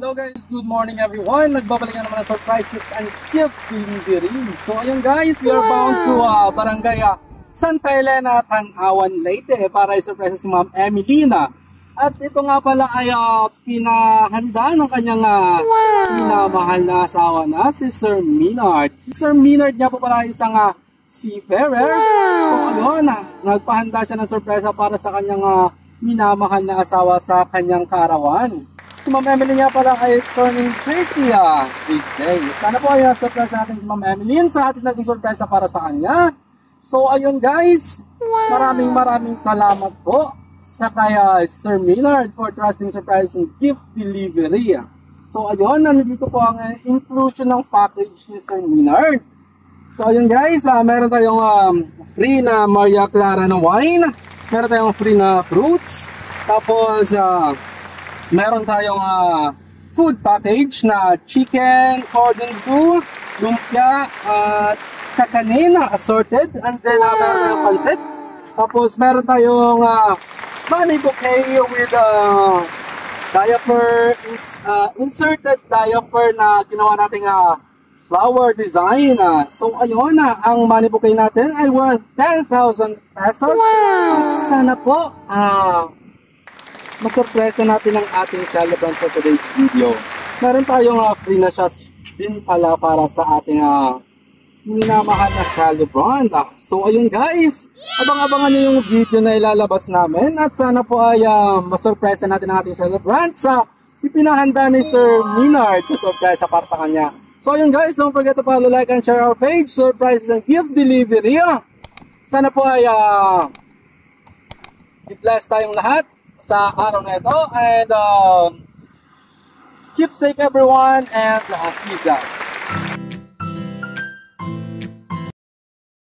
Hello guys, good morning everyone. Nagbabalik na naman ng surprises and gift delivery. So ayun guys, we are bound to Barangay Santa Elena, Tanawan, Leyte para i-surprise si Ma'am Emelina. At ito nga pala ay pinahanda ng kanyang minamahal na asawa na si Sir Minard. Si Sir Minard niya po pala isang seafarer. So ayun, nagpahanda siya ng surpresa para sa kanyang minamahal na asawa sa kanyang karawan. Si Ma'am Emelyn niya pala ay turning 30 this day. Sana po ay surprise natin si Ma'am Emelyn sa ating naging surpresa para sa kanya. So ayun guys, maraming salamat po sa kaya Sir Minard for trusting surprise and gift delivery. So ayun, nandito po ang inclusion ng package ni Sir Minard. So ayun guys, meron tayong free na Maria Clara na wine, meron tayong free na fruits, tapos meron tayong food package na chicken, cordon bleu, lumpia, kakanin assorted, and then meron tayong pancit. Tapos meron tayong money bouquet with diaper, inserted diaper na ginawa nating flower design. So ayun, ang money bouquet natin ay worth 10,000 pesos. At sana po masurpresa natin ang ating celebrant for today's video. Meron tayong free na siya din pala para sa ating minamahal na celebrant. So ayun guys, abang-abangan niyo yung video na ilalabas namin at sana po ay masurpresa natin ang ating celebrant sa ipinahanda ni Sir Minard na surpresa para sa kanya. So ayun guys, don't forget to follow, like, and share our page, Surprises and Gift Delivery. Sana po ay i-bless tayong lahat sa araw na ito, and keep safe everyone, and peace out.